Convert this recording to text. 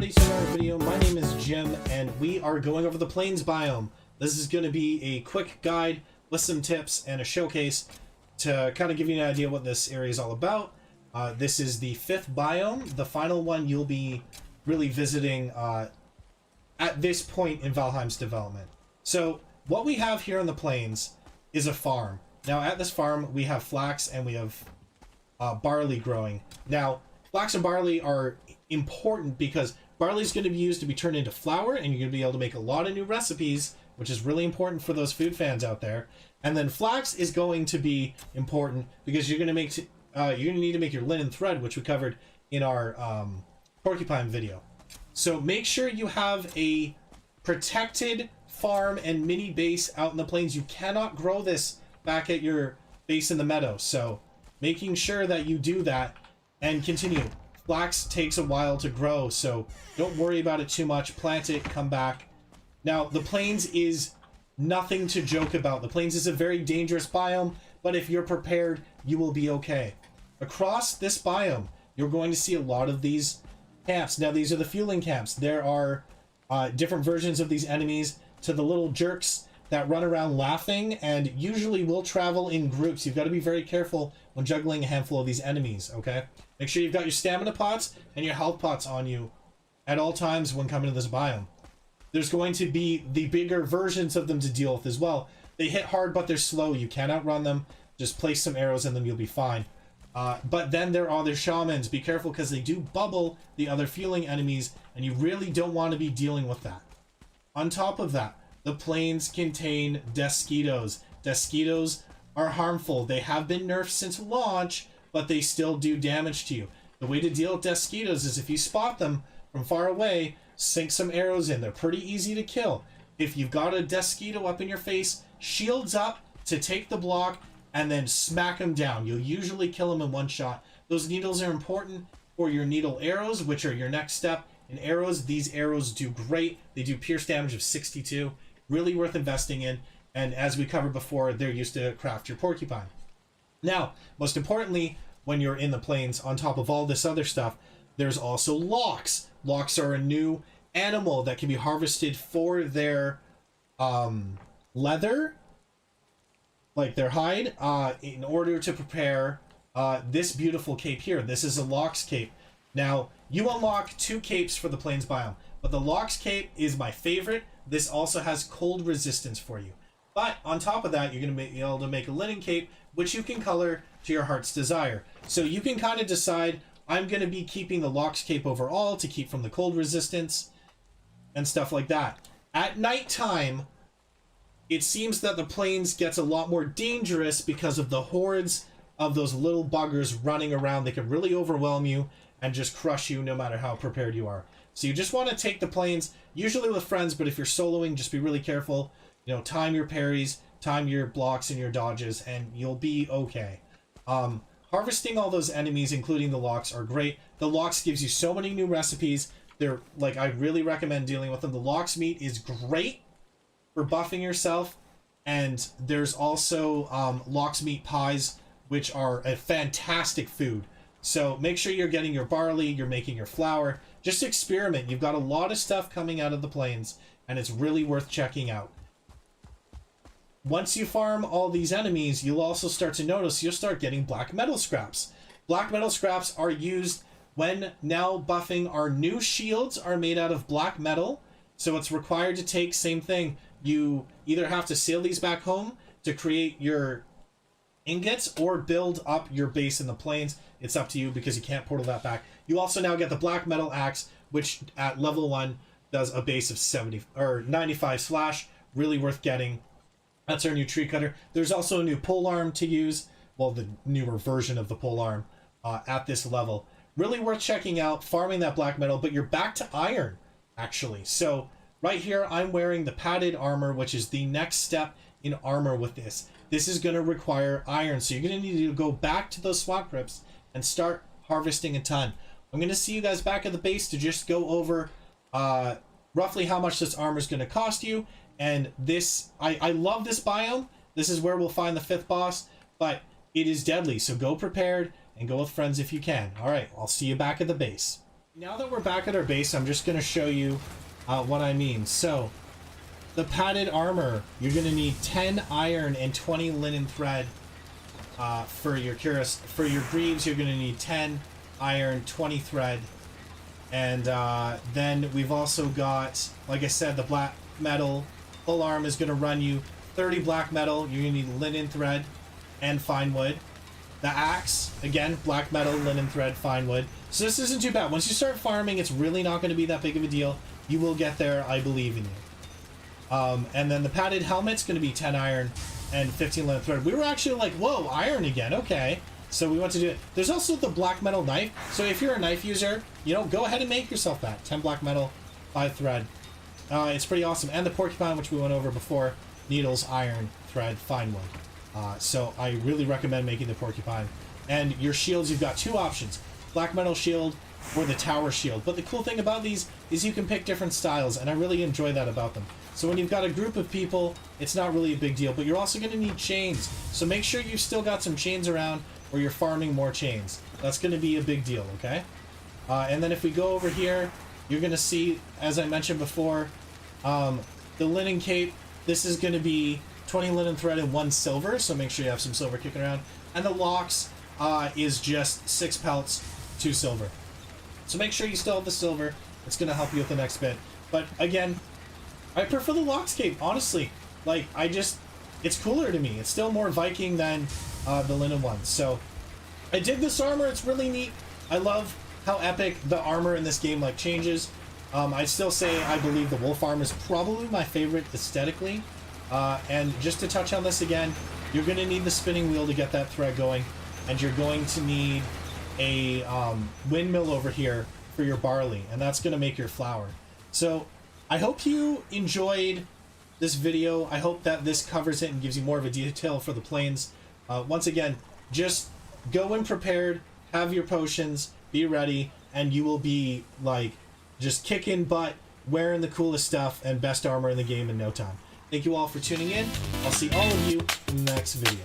everybody to another video. My name is Jim, and we are going over the Plains Biome. This is going to be a quick guide with some tips and a showcase to kind of give you an idea what this area is all about. This is the 5th biome, the final one you'll be really visiting at this point in Valheim's development. So what we have here on the plains is a farm. Now at this farm we have flax and we have barley growing. Now flax and barley are important because barley is going to be used to be turned into flour, and you're going to be able to make a lot of new recipes, which is really important for those food fans out there. And then flax is going to be important because you're going to make you're going to need to make your linen thread, which we covered in our porcupine video. So make sure you have a protected farm and mini base out in the plains. You cannot grow this back at your base in the meadow, so making sure that you do that and continue. Flax takes a while to grow, so don't worry about it too much. Plant it, come back. Now, the plains is nothing to joke about. The plains is a very dangerous biome, but if you're prepared, you will be okay. Across this biome, you're going to see a lot of these camps. Now, these are the fueling camps. There are different versions of these enemies, to the little jerks that run around laughing and usually will travel in groups. You've got to be very careful when juggling a handful of these enemies, okay? Make sure you've got your stamina pots and your health pots on you at all times when coming to this biome. There's going to be the bigger versions of them to deal with as well. They hit hard, but they're slow. You can't outrun them. Just place some arrows in them, you'll be fine. But then there are the shamans. Be careful because they do bubble the other fueling enemies, and you really don't want to be dealing with that. On top of that, the plains contain desquitos. Desquitos are harmful. They have been nerfed since launch, but they still do damage to you. The way to deal with desquitos is if you spot them from far away, sink some arrows in. They're pretty easy to kill. If you've got a desquito up in your face, shields up to take the block and then smack them down. You'll usually kill them in one shot. Those needles are important for your needle arrows, which are your next step. In arrows, these arrows do great. They do pierce damage of 62. Really worth investing in. And as we covered before, they're used to craft your porcupine. Now, most importantly, when you're in the plains, on top of all this other stuff, there's also lox. Lox are a new animal that can be harvested for their leather, like their hide, in order to prepare this beautiful cape here. This is a Lox Cape. Now, you unlock 2 capes for the Plains biome, but the Lox Cape is my favorite. This also has cold resistance for you. But on top of that, you're going to be able to make a linen cape, which you can color to your heart's desire. So you can kind of decide, I'm going to be keeping the Lox Cape overall to keep from the cold resistance and stuff like that. At nighttime, it seems that the plains gets a lot more dangerous because of the hordes of those little buggers running around. They can really overwhelm you and just crush you no matter how prepared you are. So you just want to take the plains, usually with friends, but if you're soloing, just be really careful. You know, time your parries, time your blocks and your dodges, and you'll be okay. Harvesting all those enemies, including the lox, are great. The lox gives you so many new recipes. They're, like, I really recommend dealing with them. The lox meat is great for buffing yourself, and there's also lox meat pies, which are a fantastic food. So make sure you're getting your barley, you're making your flour. Just experiment. You've got a lot of stuff coming out of the plains, and it's really worth checking out. Once you farm all these enemies, you'll also start to notice you'll start getting black metal scraps. Black metal scraps are used when now buffing our new shields are made out of black metal. So it's required to take, same thing. You either have to sail these back home to create your ingots or build up your base in the plains. It's up to you because you can't portal that back. You also now get the black metal axe, which at level 1 does a base of 70 or 95 slash. Really worth getting. That's our new tree cutter. There's also a new pole arm to use. Well, the newer version of the pole arm at this level. Really worth checking out, farming that black metal, but you're back to iron, actually. So right here, I'm wearing the padded armor, which is the next step in armor with this. This is going to require iron, so you're going to need to go back to those swamp crypts and start harvesting a ton. I'm going to see you guys back at the base to just go over roughly how much this armor is going to cost you. And this, I love this biome. This is where we'll find the 5th boss, but it is deadly. So go prepared and go with friends if you can. All right, I'll see you back at the base. Now that we're back at our base, I'm just going to show you what I mean. So, the padded armor, you're going to need 10 iron and 20 linen thread. For your greaves, you're going to need 10 iron, 20 thread. And then we've also got, like I said, the black metal. Full arm is going to run you 30 black metal. You're going to need linen thread and fine wood. The axe, again, black metal, linen thread, fine wood. So this isn't too bad. Once you start farming, it's really not going to be that big of a deal. You will get there, I believe in you. And then the padded helmet's going to be 10 iron and 15 linen thread. We were actually like, whoa, iron again, okay. So we want to do it. There's also the black metal knife. So if you're a knife user, you know, go ahead and make yourself that. 10 black metal, 5 thread. It's pretty awesome. And the porcupine, which we went over before, needles, iron, thread, fine wood. So I really recommend making the porcupine. And your shields, you've got two options. Black metal shield or the tower shield. But the cool thing about these is you can pick different styles, and I really enjoy that about them. So when you've got a group of people, it's not really a big deal, but you're also going to need chains. So make sure you've still got some chains around, or you're farming more chains. That's going to be a big deal, okay? And then if we go over here, you're going to see, as I mentioned before, the linen cape. This is going to be 20 linen thread and 1 silver, so make sure you have some silver kicking around. And the Lox is just 6 pelts, 2 silver. So make sure you still have the silver. It's going to help you with the next bit. But again, I prefer the Lox Cape, honestly. Like, it's cooler to me. It's still more Viking than the linen one. So I dig this armor. It's really neat. I love how epic the armor in this game like changes. I'd still say I believe the wolf armor is probably my favorite aesthetically. And just to touch on this again, you're going to need the spinning wheel to get that thread going, and you're going to need a windmill over here for your barley, and that's going to make your flour. So I hope you enjoyed this video. I hope that this covers it and gives you more of a detail for the plains. Once again, just go in prepared, have your potions, be ready, and you will be like just kicking butt, wearing the coolest stuff and best armor in the game in no time. Thank you all for tuning in. I'll see all of you in the next video.